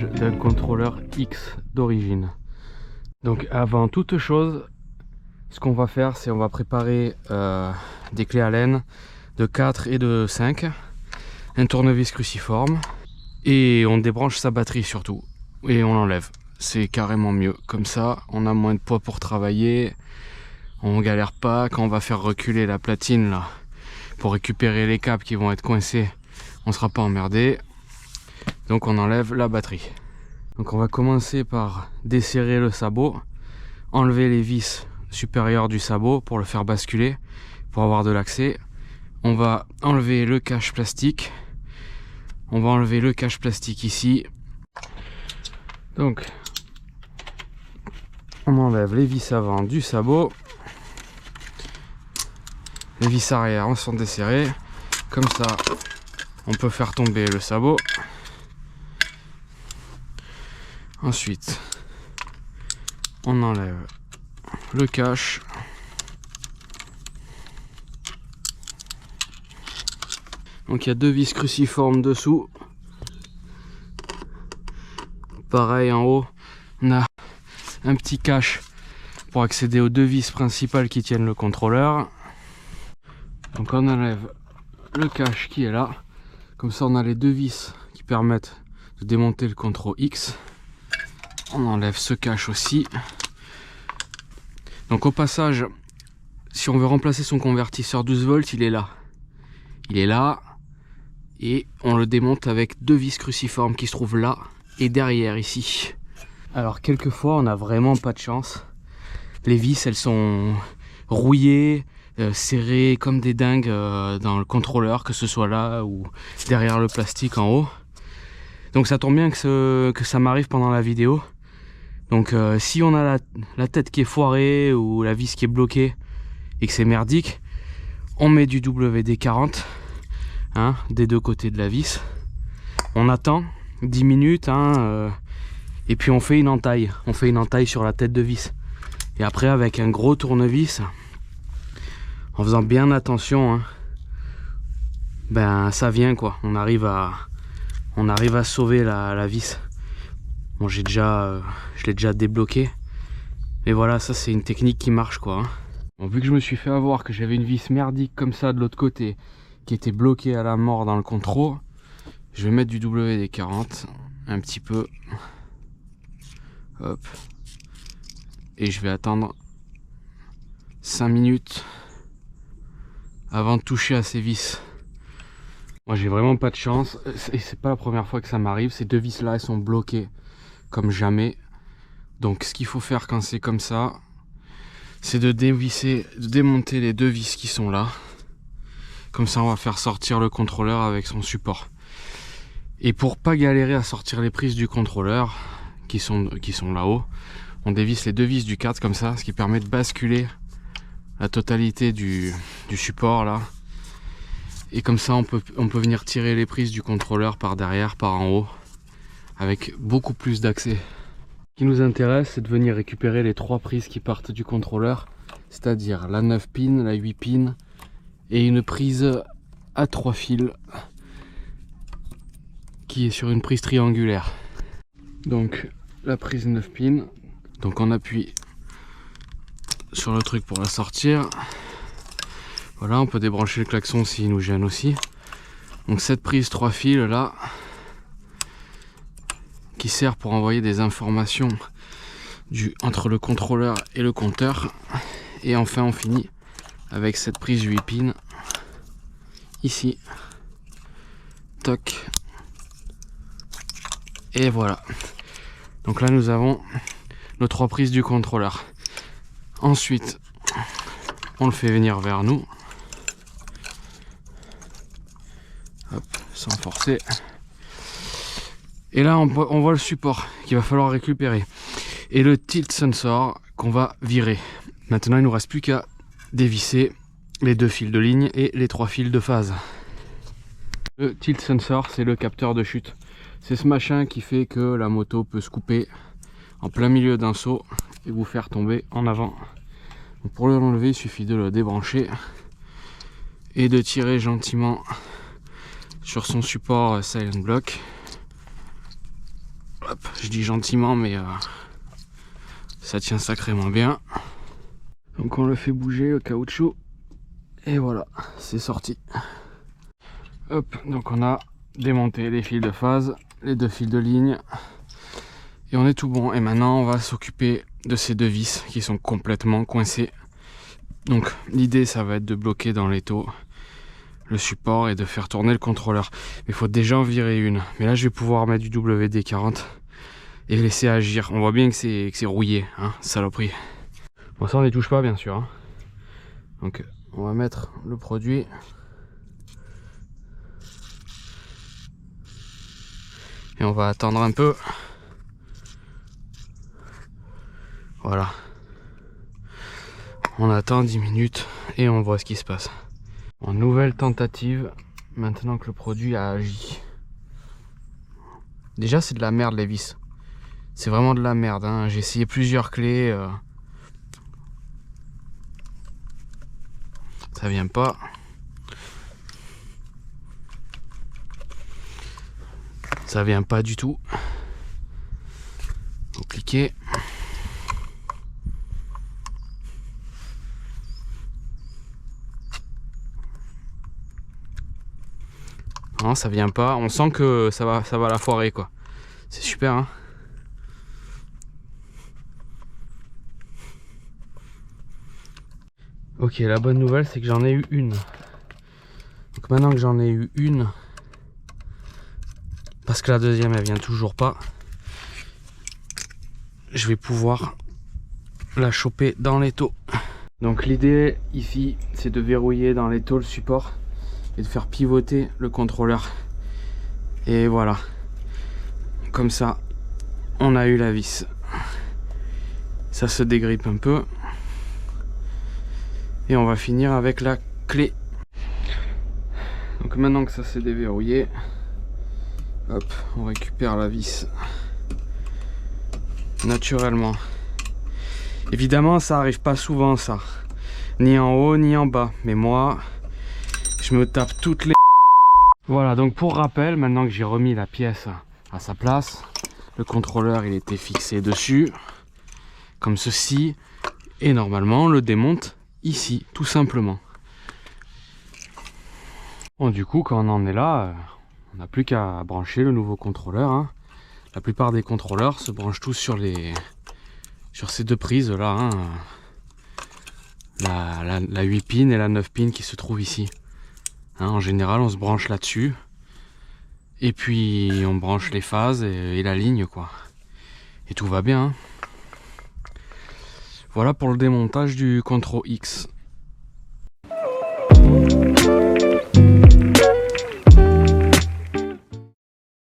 démontage d'un contrôleur X d'origine. Donc avant toute chose, ce qu'on va faire, c'est on va préparer des clés Allen de 4 et de 5, un tournevis cruciforme, et on débranche sa batterie surtout, et on l'enlève. C'est carrément mieux, comme ça on a moins de poids pour travailler, on galère pas quand on va faire reculer la platine là, pour récupérer les câbles qui vont être coincés, on sera pas emmerdé. Donc on enlève la batterie. Donc on va commencer par desserrer le sabot, enlever les vis supérieures du sabot pour le faire basculer, pour avoir de l'accès. On va enlever le cache plastique. On va enlever le cache plastique ici. Donc on enlève les vis avant du sabot. Les vis arrière sont desserrées. Comme ça, on peut faire tomber le sabot. Ensuite, on enlève le cache. Donc il y a deux vis cruciformes dessous. Pareil en haut, on a un petit cache pour accéder aux deux vis principales qui tiennent le contrôleur. Donc on enlève le cache qui est là. Comme ça on a les deux vis qui permettent de démonter le contrôle X. On enlève ce cache aussi. Donc au passage, si on veut remplacer son convertisseur 12 volts, il est là. Il est là. Et on le démonte avec deux vis cruciformes qui se trouvent là et derrière ici. Alors quelquefois on n'a vraiment pas de chance. Les vis elles sont rouillées, serrées comme des dingues dans le contrôleur, que ce soit là ou derrière le plastique en haut. Donc ça tombe bien que ça m'arrive pendant la vidéo. Donc si on a la tête qui est foirée ou la vis qui est bloquée et que c'est merdique, on met du WD-40 hein, des deux côtés de la vis. On attend 10 minutes et puis on fait une entaille. On fait une entaille sur la tête de vis. Et après avec un gros tournevis, en faisant bien attention, ben ça vient quoi. On arrive à sauver la vis. Bon, je l'ai déjà débloqué. Mais voilà, ça c'est une technique qui marche quoi. Bon, vu que je me suis fait avoir que j'avais une vis merdique comme ça de l'autre côté, qui était bloquée à la mort dans le contrôle, je vais mettre du WD-40, un petit peu. Hop. Et je vais attendre 5 minutes avant de toucher à ces vis. Moi j'ai vraiment pas de chance, et c'est pas la première fois que ça m'arrive. Ces deux vis là elles sont bloquées comme jamais. Donc ce qu'il faut faire quand c'est comme ça, c'est de démonter les deux vis qui sont là. Comme ça on va faire sortir le contrôleur avec son support. Et pour pas galérer à sortir les prises du contrôleur qui sont là-haut, on dévisse les deux vis du 4 comme ça, ce qui permet de basculer la totalité du support là. Et comme ça on peut venir tirer les prises du contrôleur par derrière, par en haut, avec beaucoup plus d'accès. Ce qui nous intéresse, c'est de venir récupérer les trois prises qui partent du contrôleur, c'est-à-dire la 9 pins, la 8 pins et une prise à 3 fils qui est sur une prise triangulaire. Donc la prise 9 pins, donc on appuie sur le truc pour la sortir. Voilà, on peut débrancher le klaxon s'il nous gêne aussi. Donc cette prise 3 fils là, qui sert pour envoyer des informations entre le contrôleur et le compteur. Et enfin on finit avec cette prise 8 pins ici. Toc. Et voilà. Donc là nous avons nos trois prises du contrôleur. Ensuite on le fait venir vers nous. Hop, sans forcer. Et là on voit le support qu'il va falloir récupérer. Et le tilt sensor qu'on va virer. Maintenant il ne nous reste plus qu'à dévisser les deux fils de ligne et les trois fils de phase. Le tilt sensor, c'est le capteur de chute. C'est ce machin qui fait que la moto peut se couper en plein milieu d'un saut et vous faire tomber en avant. Donc pour l'enlever, il suffit de le débrancher et de tirer gentiment sur son support silent block. Hop, je dis gentiment, mais ça tient sacrément bien. Donc on le fait bouger, le caoutchouc. Et voilà, c'est sorti. Hop, donc on a démonté les fils de phase, les 2 fils de ligne. Et on est tout bon. Et maintenant, on va s'occuper de ces 2 vis qui sont complètement coincées. Donc l'idée, ça va être de bloquer dans l'étau le support et de faire tourner le contrôleur. Mais il faut déjà en virer une. Mais là, je vais pouvoir mettre du WD-40 et laisser agir. On voit bien que c'est rouillé, hein, saloperie. Bon, ça, on n'y touche pas, bien sûr. Hein. Donc, on va mettre le produit. Et on va attendre un peu. Voilà. On attend 10 minutes et on voit ce qui se passe. En nouvelle tentative, maintenant que le produit a agi. Déjà, c'est de la merde, les vis. C'est vraiment de la merde. Hein. J'ai essayé plusieurs clés. Ça vient pas. Ça vient pas du tout. Vous cliquez. Non, ça vient pas. On sent que ça va la foirer, quoi. C'est super, hein. Ok, la bonne nouvelle, c'est que j'en ai eu une. Donc maintenant que j'en ai eu une, parce que la deuxième, elle vient toujours pas, je vais pouvoir la choper dans l'étau. Donc l'idée ici, c'est de verrouiller dans l'étau le support et de faire pivoter le contrôleur. Et voilà. Comme ça, on a eu la vis. Ça se dégrippe un peu. Et on va finir avec la clé. Donc maintenant que ça s'est déverrouillé, hop, on récupère la vis naturellement. Évidemment, ça arrive pas souvent, ça. Ni en haut, ni en bas. Mais moi, je me tape toutes les... Voilà, donc pour rappel, maintenant que j'ai remis la pièce à sa place, le contrôleur, il était fixé dessus, comme ceci. Et normalement, on le démonte ici, tout simplement. Bon, du coup, quand on en est là, on n'a plus qu'à brancher le nouveau contrôleur. Hein. La plupart des contrôleurs se branchent tous sur ces 2 prises là. Hein. La 8 pins et la 9 pins qui se trouvent ici. Hein, en général, on se branche là-dessus. Et puis, on branche les phases et la ligne, quoi. Et tout va bien. Hein. Voilà pour le démontage du Contro X.